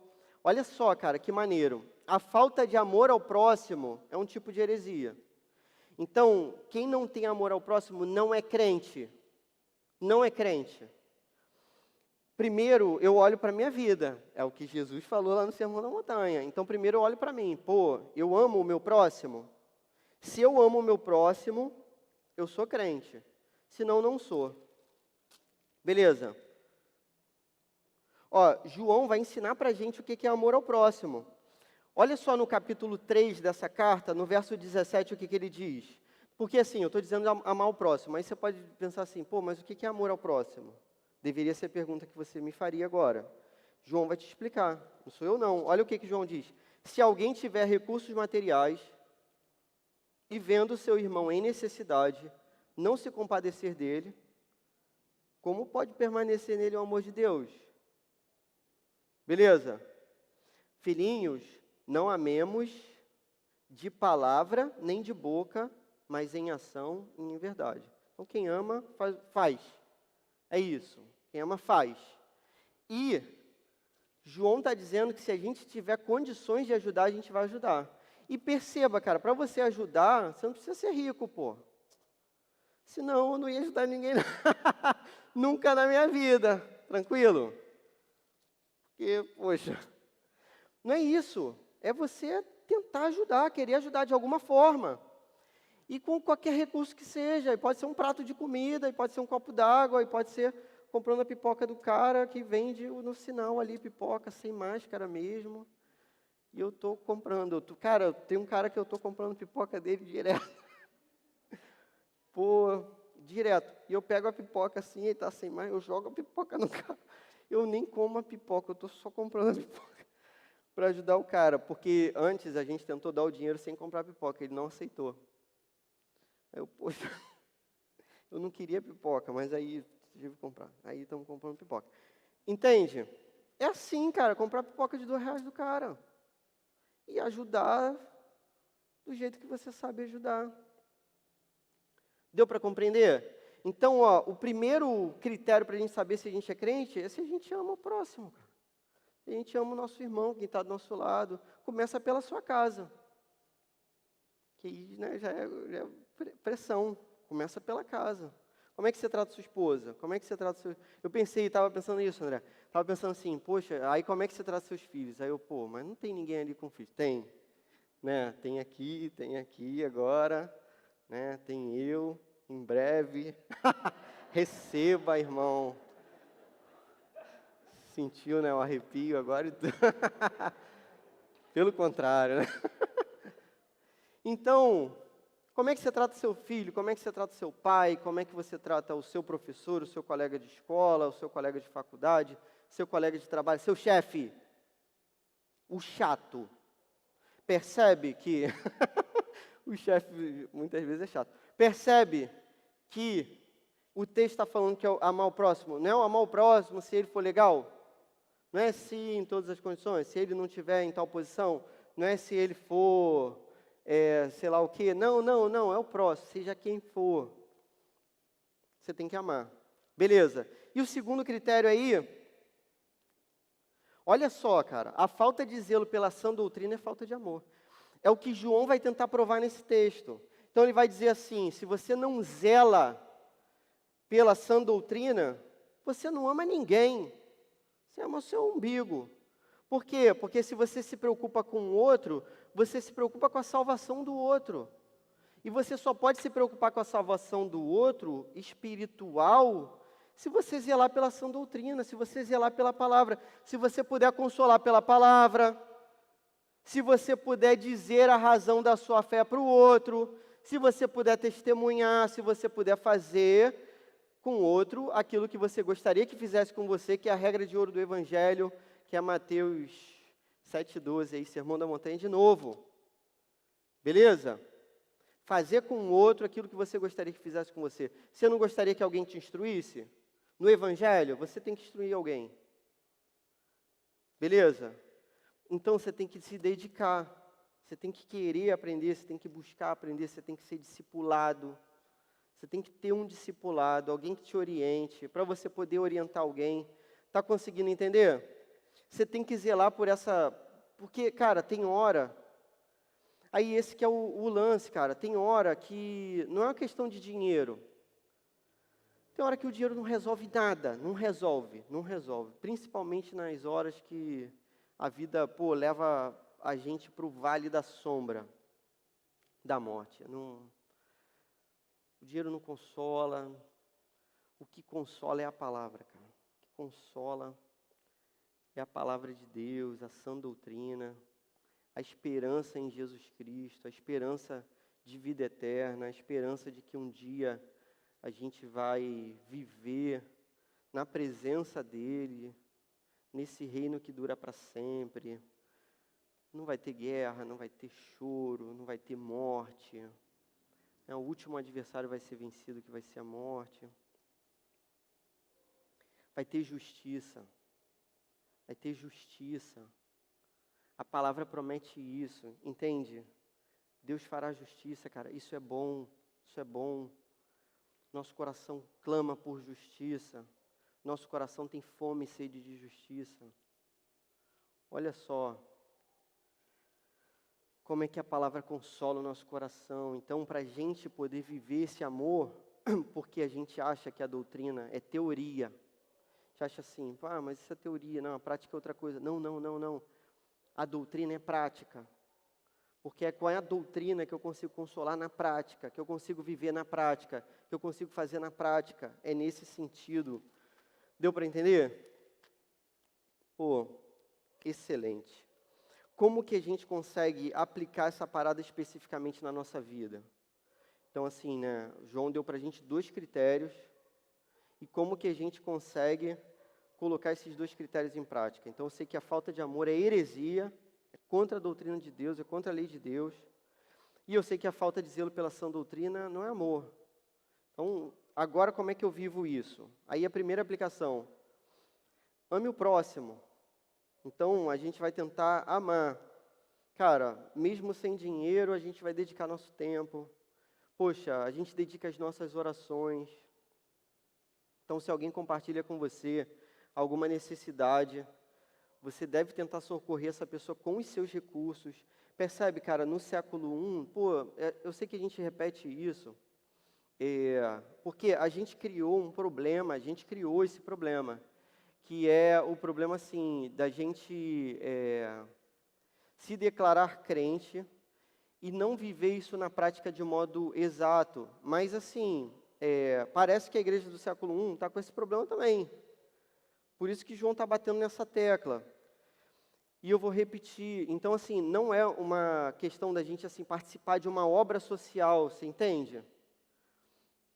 Olha só, cara, que maneiro. A falta de amor ao próximo é um tipo de heresia. Então, quem não tem amor ao próximo não é crente. Não é crente. Primeiro, eu olho para a minha vida. É o que Jesus falou lá no Sermão da Montanha. Então, primeiro eu olho para mim. Eu amo o meu próximo? Se eu amo o meu próximo, eu sou crente. Senão, não sou. Beleza? João vai ensinar para a gente o que é amor ao próximo. Olha só no capítulo 3 dessa carta, no verso 17, o que ele diz. Porque assim, eu estou dizendo amar o próximo. Aí você pode pensar assim, mas o que é amor ao próximo? Deveria ser a pergunta que você me faria agora. João vai te explicar. Não sou eu, não. Olha o que João diz. Se alguém tiver recursos materiais e vendo seu irmão em necessidade, não se compadecer dele, como pode permanecer nele o amor de Deus? Beleza? Filhinhos, não amemos de palavra nem de boca, mas em ação e em verdade. Então, quem ama, faz. É isso. Quem ama, faz. E João está dizendo que se a gente tiver condições de ajudar, a gente vai ajudar. E perceba, cara, para você ajudar, você não precisa ser rico, Senão, eu não ia ajudar ninguém, não. Nunca na minha vida. Tranquilo? Porque, não é isso. É você tentar ajudar, querer ajudar de alguma forma. E com qualquer recurso que seja. E pode ser um prato de comida, e pode ser um copo d'água, e pode ser comprando a pipoca do cara que vende no sinal ali, pipoca sem máscara mesmo. E eu estou comprando. Cara, tem um cara que eu estou comprando pipoca dele direto. Direto. E eu pego a pipoca assim, ele está sem mais, eu jogo a pipoca no cara. Eu nem como a pipoca, eu estou só comprando a pipoca para ajudar o cara. Porque antes a gente tentou dar o dinheiro sem comprar a pipoca, ele não aceitou. Aí eu, eu não queria pipoca, mas aí tive que comprar. Aí estamos comprando pipoca. Entende? É assim, cara, comprar pipoca de R$2 do cara. E ajudar do jeito que você sabe ajudar. Deu para compreender? Então, o primeiro critério para a gente saber se a gente é crente é se a gente ama o próximo. Cara. Se a gente ama o nosso irmão, quem está do nosso lado. Começa pela sua casa. Que aí, né, já é pressão. Começa pela casa. Como é que você trata sua esposa? Como é que você trata seu... Eu estava pensando nisso, André. Estava pensando assim, aí como é que você trata seus filhos? Aí eu, mas não tem ninguém ali com filhos. Tem. Né? Tem aqui agora. Né? Tem eu, em breve. Receba, irmão. Sentiu, né, o arrepio agora? Pelo contrário, né? Então, como é que você trata seu filho? Como é que você trata seu pai? Como é que você trata o seu professor, o seu colega de escola, o seu colega de faculdade, seu colega de trabalho, seu chefe? o chato. Percebe que o chefe muitas vezes é chato. Percebe que o texto está falando que é amar o próximo. Não é o amar o próximo se ele for legal. Não é se em todas as condições, se ele não estiver em tal posição. Não é se ele for, sei lá o quê. Não, é o próximo, seja quem for. Você tem que amar. Beleza. E o segundo critério aí, olha só, cara, a falta de zelo pela sã doutrina é falta de amor. É o que João vai tentar provar nesse texto. Então ele vai dizer assim, se você não zela pela sã doutrina, você não ama ninguém. Você ama o seu umbigo. Por quê? Porque se você se preocupa com o outro, você se preocupa com a salvação do outro. E você só pode se preocupar com a salvação do outro, espiritual, se você zelar pela sã doutrina, se você zelar pela palavra, se você puder consolar pela palavra, se você puder dizer a razão da sua fé para o outro, se você puder testemunhar, se você puder fazer com o outro aquilo que você gostaria que fizesse com você, que é a regra de ouro do Evangelho, que é Mateus 7,12, aí, Sermão da Montanha de novo. Beleza? Fazer com o outro aquilo que você gostaria que fizesse com você. Você não gostaria que alguém te instruísse? No Evangelho, você tem que instruir alguém. Beleza? Então você tem que se dedicar. Você tem que querer aprender, você tem que buscar aprender, você tem que ser discipulado. Você tem que ter um discipulado, alguém que te oriente, para você poder orientar alguém. Está conseguindo entender? Você tem que zelar por essa... Porque, cara, tem hora... Aí esse que é o lance, cara. Tem hora que não é uma questão de dinheiro. Tem hora que o dinheiro não resolve nada. Não resolve. Principalmente nas horas que a vida, leva a gente para o vale da sombra da morte. O dinheiro não consola. O que consola é a palavra, cara. O que consola é a palavra de Deus, a sã doutrina, a esperança em Jesus Cristo, a esperança de vida eterna, a esperança de que um dia a gente vai viver na presença dEle, nesse reino que dura para sempre. Não vai ter guerra, não vai ter choro, não vai ter morte. O último adversário vai ser vencido, que vai ser a morte. Vai ter justiça. Vai ter justiça. A palavra promete isso, entende? Deus fará justiça, cara. Isso é bom, isso é bom. Nosso coração clama por justiça. Nosso coração tem fome e sede de justiça. Olha só como é que a palavra consola o nosso coração. Então, para a gente poder viver esse amor, porque a gente acha que a doutrina é teoria. A gente acha assim, mas isso é teoria, não, a prática é outra coisa. Não. A doutrina é prática. Porque é com a doutrina que eu consigo consolar na prática, que eu consigo viver na prática, que eu consigo fazer na prática. É nesse sentido. Deu para entender? Excelente. Como que a gente consegue aplicar essa parada especificamente na nossa vida? Então, assim, né, João deu para a gente 2 critérios. E como que a gente consegue colocar esses 2 critérios em prática? Então, eu sei que a falta de amor é heresia, é contra a doutrina de Deus, é contra a lei de Deus. E eu sei que a falta de zelo pela sã doutrina não é amor. Então, agora como é que eu vivo isso? Aí a primeira aplicação, ame o próximo. Então, a gente vai tentar amar. Cara, mesmo sem dinheiro, a gente vai dedicar nosso tempo. Poxa, a gente dedica as nossas orações. Então, se alguém compartilha com você alguma necessidade, você deve tentar socorrer essa pessoa com os seus recursos. Percebe, cara, no século I, eu sei que a gente repete isso, porque a gente criou um problema, a gente criou esse problema, que é o problema, assim, da gente se declarar crente e não viver isso na prática de modo exato. Mas, assim, parece que a igreja do século I está com esse problema também. Por isso que João está batendo nessa tecla. E eu vou repetir. Então, assim, não é uma questão da gente assim participar de uma obra social, você entende?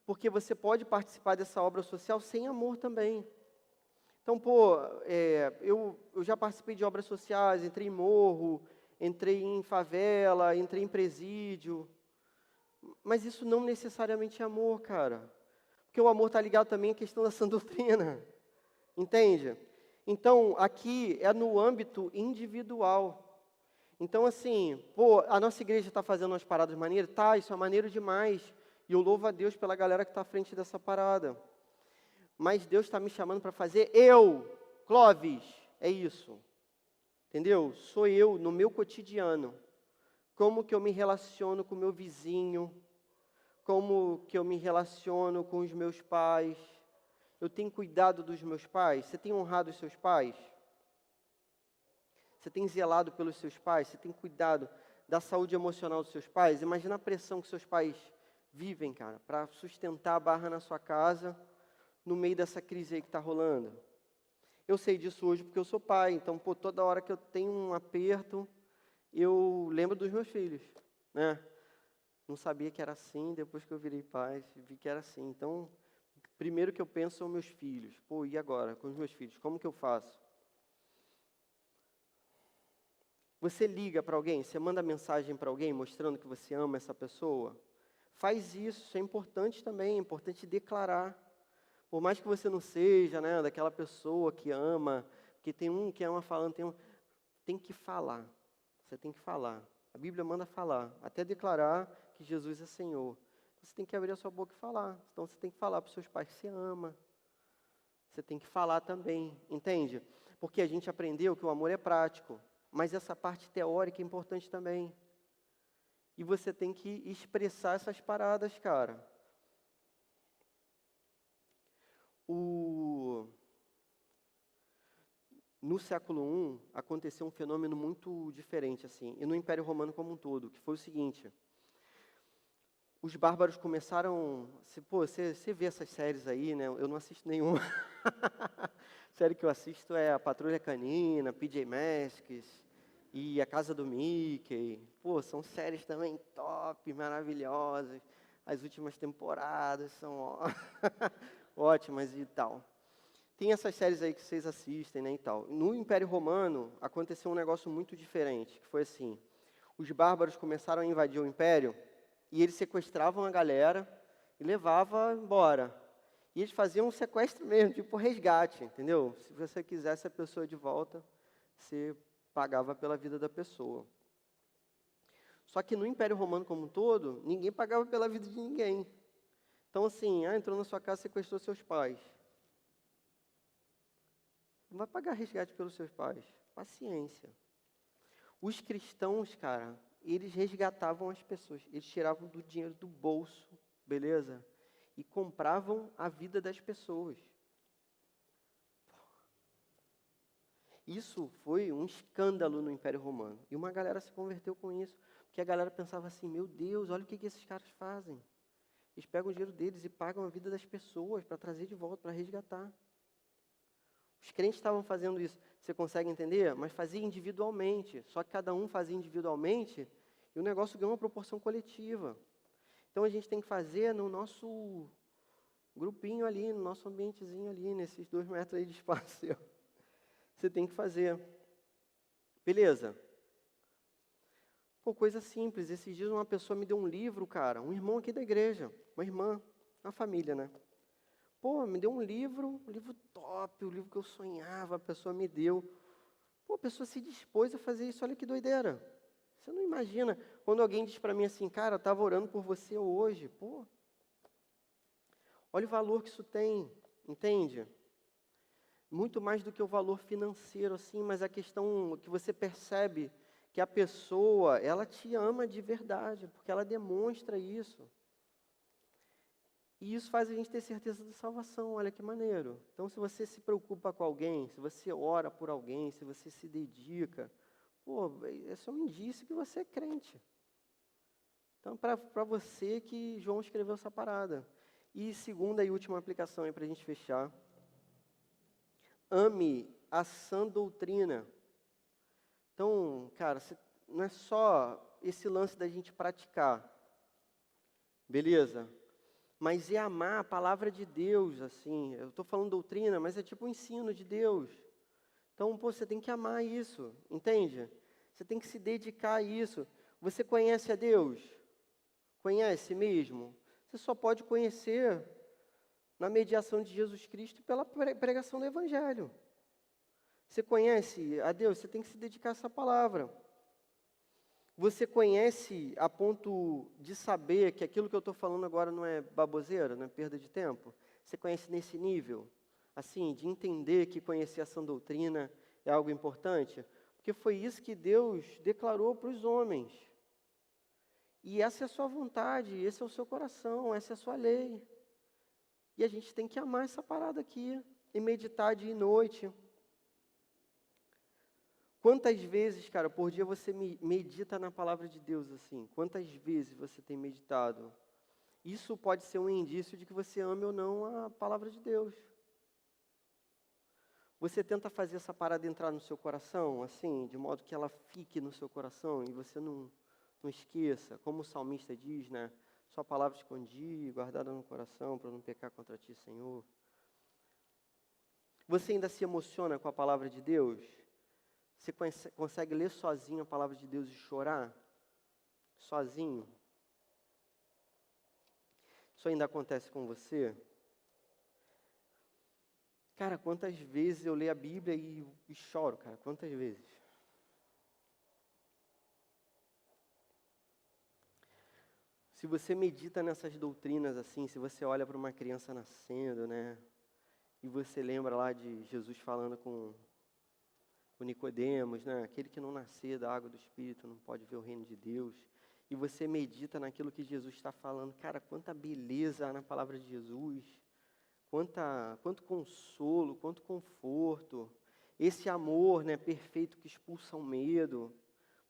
Porque você pode participar dessa obra social sem amor também. Então, eu já participei de obras sociais, entrei em morro, entrei em favela, entrei em presídio. Mas isso não necessariamente é amor, cara. Porque o amor está ligado também à questão da sã doutrina. Entende? Então, aqui é no âmbito individual. Então, assim, a nossa igreja está fazendo umas paradas maneiras? Tá, isso é maneiro demais. E eu louvo a Deus pela galera que está à frente dessa parada. Mas Deus está me chamando para fazer Clóvis, é isso. Entendeu? Sou eu, no meu cotidiano. Como que eu me relaciono com o meu vizinho? Como que eu me relaciono com os meus pais? Eu tenho cuidado dos meus pais? Você tem honrado os seus pais? Você tem zelado pelos seus pais? Você tem cuidado da saúde emocional dos seus pais? Imagina a pressão que seus pais vivem, cara, para sustentar a barra na sua casa, no meio dessa crise aí que está rolando. Eu sei disso hoje porque eu sou pai, então, toda hora que eu tenho um aperto, eu lembro dos meus filhos, né? Não sabia que era assim, depois que eu virei pai, vi que era assim. Então, primeiro que eu penso são meus filhos. E agora, com os meus filhos, como que eu faço? Você liga para alguém, você manda mensagem para alguém mostrando que você ama essa pessoa? Faz isso é importante também, é importante declarar. Por mais que você não seja, né, daquela pessoa que ama, que tem um que ama falando, tem que falar. Você tem que falar. A Bíblia manda falar, até declarar que Jesus é Senhor. Você tem que abrir a sua boca e falar. Então você tem que falar para os seus pais que você ama. Você tem que falar também, entende? Porque a gente aprendeu que o amor é prático, mas essa parte teórica é importante também. E você tem que expressar essas paradas, cara. No século I, aconteceu um fenômeno muito diferente, assim, e no Império Romano como um todo, que foi o seguinte: os bárbaros começaram... Você vê essas séries aí, né? Eu não assisto nenhuma. A série que eu assisto é a Patrulha Canina, PJ Masks e A Casa do Mickey. São séries também top, maravilhosas. As últimas temporadas são ótimas e tal. Tem essas séries aí que vocês assistem, né, e tal. No Império Romano, aconteceu um negócio muito diferente, que foi assim: os bárbaros começaram a invadir o Império, e eles sequestravam a galera e levavam embora. E eles faziam um sequestro mesmo, tipo resgate, entendeu? Se você quisesse a pessoa de volta, você pagava pela vida da pessoa. Só que no Império Romano como um todo, ninguém pagava pela vida de ninguém. Então assim, entrou na sua casa e sequestrou seus pais. Não vai pagar resgate pelos seus pais. Paciência. Os cristãos, cara, eles resgatavam as pessoas. Eles tiravam do dinheiro do bolso, beleza? E compravam a vida das pessoas. Isso foi um escândalo no Império Romano. E uma galera se converteu com isso. Porque a galera pensava assim: meu Deus, olha o que esses caras fazem. Eles pegam o dinheiro deles e pagam a vida das pessoas para trazer de volta, para resgatar. Os crentes estavam fazendo isso, você consegue entender? Mas fazia individualmente, só que cada um fazia individualmente e o negócio ganhou uma proporção coletiva. Então a gente tem que fazer no nosso grupinho ali, no nosso ambientezinho ali, nesses 2 metros aí de espaço. Você tem que fazer. Beleza? Coisa simples. Esses dias uma pessoa me deu um livro, cara, um irmão aqui da igreja, uma irmã, uma família, né? Me deu um livro top, o livro que eu sonhava, a pessoa me deu. A pessoa se dispôs a fazer isso, olha que doideira. Você não imagina, quando alguém diz para mim assim: cara, eu estava orando por você hoje, olha o valor que isso tem, entende? Muito mais do que o valor financeiro, assim, mas a questão que você percebe que a pessoa, ela te ama de verdade, porque ela demonstra isso. E isso faz a gente ter certeza da salvação, olha que maneiro. Então, se você se preocupa com alguém, se você ora por alguém, se você se dedica, esse é um indício que você é crente. Então, para você que João escreveu essa parada. E segunda e última aplicação aí para a gente fechar. Ame a sã doutrina. Então, cara, não é só esse lance da gente praticar. Beleza? mas é amar a palavra de Deus, assim. Eu estou falando doutrina, mas é tipo o ensino de Deus. Então, pô, você tem que amar isso, entende? Você tem que se dedicar a isso. Você conhece a Deus? Conhece mesmo? Você só pode conhecer na mediação de Jesus Cristo e pela pregação do Evangelho. Você conhece a Deus? Você tem que se dedicar a essa palavra. Você conhece a ponto de saber que aquilo que eu estou falando agora não é baboseira, não é perda de tempo? Você conhece nesse nível? Assim, de entender que conhecer a sã doutrina é algo importante? Porque foi isso que Deus declarou para os homens. E essa é a sua vontade, esse é o seu coração, essa é a sua lei. E a gente tem que amar essa parada aqui, e meditar dia e noite. Quantas vezes, cara, por dia você medita na palavra de Deus assim? Quantas vezes você tem meditado? Isso pode ser um indício de que você ama ou não a palavra de Deus. Você tenta fazer essa parada entrar no seu coração, assim, de modo que ela fique no seu coração e você não esqueça, como o salmista diz, né? Sua palavra escondi, guardada no coração, para não pecar contra ti, Senhor. Você ainda se emociona com a palavra de Deus? Você consegue ler sozinho a palavra de Deus e chorar? Sozinho? Isso ainda acontece com você? Cara, quantas vezes eu leio a Bíblia e choro, cara? Quantas vezes? Se você medita nessas doutrinas assim, se você olha para uma criança nascendo, né? E você lembra lá de Jesus falando com Nicodemos, né? Aquele que não nascer da água do Espírito não pode ver o reino de Deus. E você medita naquilo que Jesus está falando. Cara, quanta beleza há na palavra de Jesus. Quanto consolo, quanto conforto. Esse amor, né, perfeito que expulsa o medo.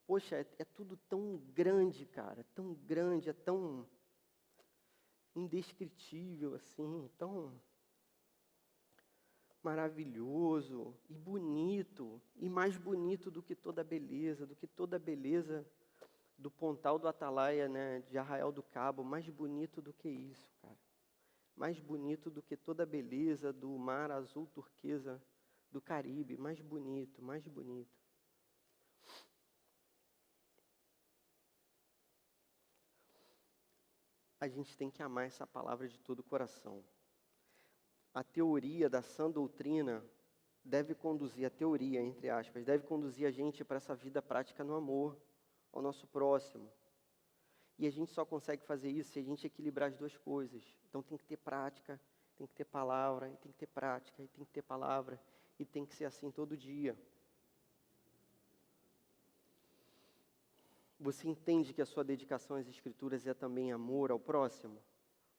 Poxa, é tudo tão grande, cara. Tão grande, é tão indescritível, assim, tão maravilhoso e bonito, e mais bonito do que toda beleza, do Pontal do Atalaia, né, de Arraial do Cabo, mais bonito do que isso, cara. Mais bonito do que toda a beleza do mar azul turquesa do Caribe, mais bonito, mais bonito. A gente tem que amar essa palavra de todo o coração. A teoria da sã doutrina deve conduzir, a teoria, entre aspas, deve conduzir a gente para essa vida prática no amor ao nosso próximo. E a gente só consegue fazer isso se a gente equilibrar as duas coisas. Então tem que ter prática, tem que ter palavra, e tem que ter prática, e tem que ter palavra, e tem que ser assim todo dia. Você entende que a sua dedicação às Escrituras é também amor ao próximo?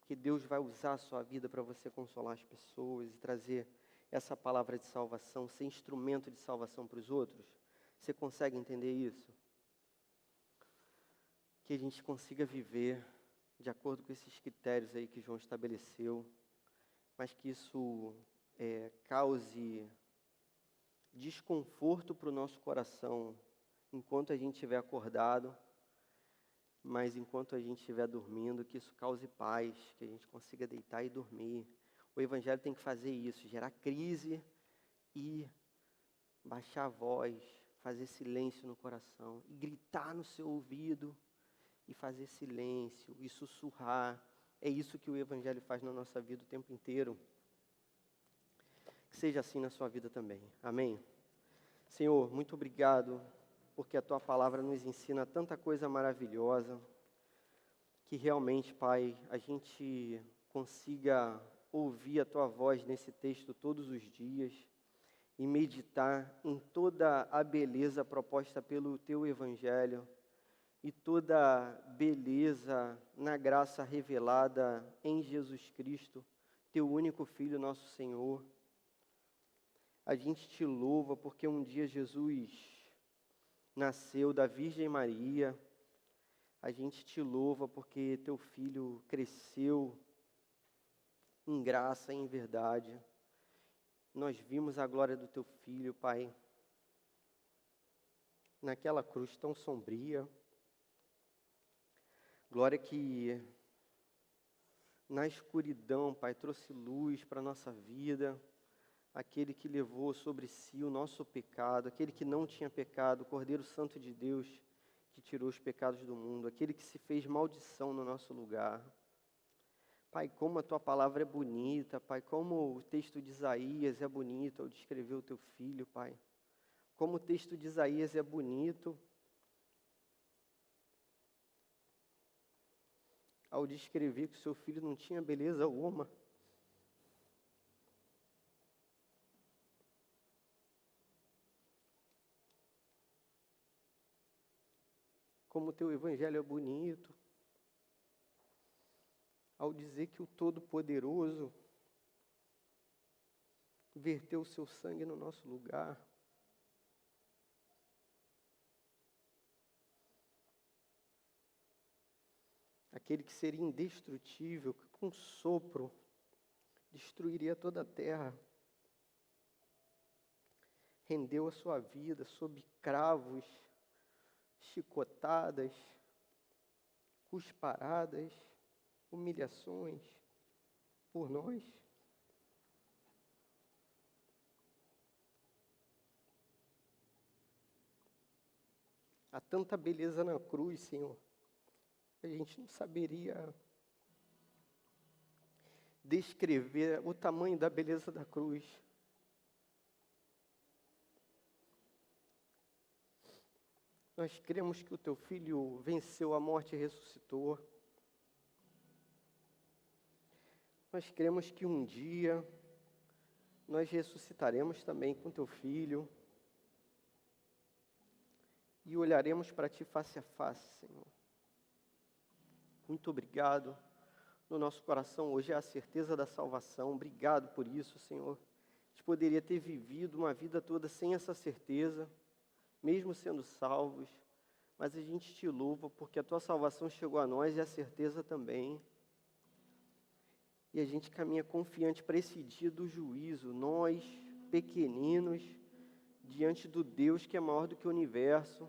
Que Deus vai usar a sua vida para você consolar as pessoas e trazer essa palavra de salvação, ser instrumento de salvação para os outros? Você consegue entender isso? Que a gente consiga viver de acordo com esses critérios aí que João estabeleceu, mas que isso cause desconforto para o nosso coração enquanto a gente estiver acordado, mas enquanto a gente estiver dormindo, que isso cause paz, que a gente consiga deitar e dormir. O Evangelho tem que fazer isso, gerar crise e baixar a voz, fazer silêncio no coração, e gritar no seu ouvido, e fazer silêncio, e sussurrar. É isso que o Evangelho faz na nossa vida o tempo inteiro. Que seja assim na sua vida também. Amém? Senhor, muito obrigado, porque a Tua palavra nos ensina tanta coisa maravilhosa, que realmente, Pai, a gente consiga ouvir a Tua voz nesse texto todos os dias e meditar em toda a beleza proposta pelo Teu Evangelho e toda beleza na graça revelada em Jesus Cristo, Teu único Filho, nosso Senhor. A gente te louva porque um dia Jesus nasceu da Virgem Maria. A gente te louva porque Teu Filho cresceu em graça e em verdade. Nós vimos a glória do Teu Filho, Pai, naquela cruz tão sombria. Glória que na escuridão, Pai, trouxe luz para a nossa vida, aquele que levou sobre si o nosso pecado, aquele que não tinha pecado, o Cordeiro Santo de Deus, que tirou os pecados do mundo, aquele que se fez maldição no nosso lugar. Pai, como a Tua palavra é bonita, Pai, como o texto de Isaías é bonito ao descrever o Teu Filho, Pai. Como o texto de Isaías é bonito ao descrever que o Seu Filho não tinha beleza alguma. Como o Teu Evangelho é bonito ao dizer que o Todo-Poderoso verteu o Seu sangue no nosso lugar. Aquele que seria indestrutível, que com um sopro destruiria toda a terra, rendeu a sua vida sob cravos, chicotadas, cusparadas, humilhações por nós. Há tanta beleza na cruz, Senhor, a gente não saberia descrever o tamanho da beleza da cruz. Nós cremos que o Teu Filho venceu a morte e ressuscitou. Nós cremos que um dia nós ressuscitaremos também com Teu Filho e olharemos para Ti face a face, Senhor. Muito obrigado. No nosso coração hoje é a certeza da salvação. Obrigado por isso, Senhor. A gente poderia ter vivido uma vida toda sem essa certeza, mesmo sendo salvos, mas a gente Te louva porque a Tua salvação chegou a nós e a certeza também. E a gente caminha confiante para esse dia do juízo, nós, pequeninos, diante do Deus que é maior do que o universo,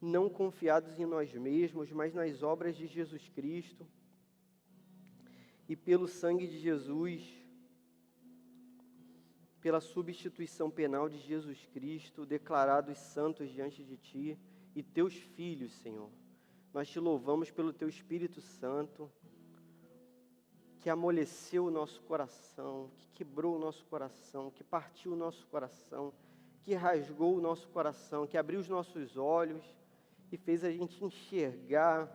não confiados em nós mesmos, mas nas obras de Jesus Cristo, e pelo sangue de Jesus, pela substituição penal de Jesus Cristo, declarados santos diante de Ti e Teus filhos, Senhor. Nós Te louvamos pelo Teu Espírito Santo, que amoleceu o nosso coração, que quebrou o nosso coração, que partiu o nosso coração, que rasgou o nosso coração, que abriu os nossos olhos e fez a gente enxergar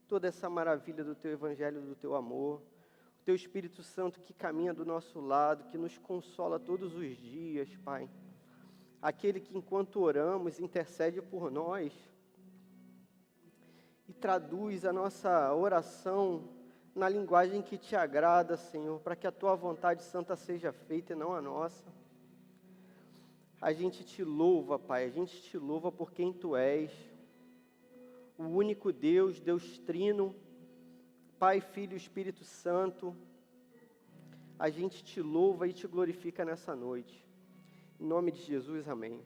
toda essa maravilha do Teu Evangelho, do Teu amor. O Teu Espírito Santo que caminha do nosso lado, que nos consola todos os dias, Pai. Aquele que, enquanto oramos, intercede por nós e traduz a nossa oração na linguagem que Te agrada, Senhor, para que a Tua vontade santa seja feita e não a nossa. A gente Te louva, Pai, a gente Te louva por quem Tu és, o único Deus, Deus Trino, Pai, Filho e Espírito Santo. A gente Te louva e Te glorifica nessa noite. Em nome de Jesus, amém.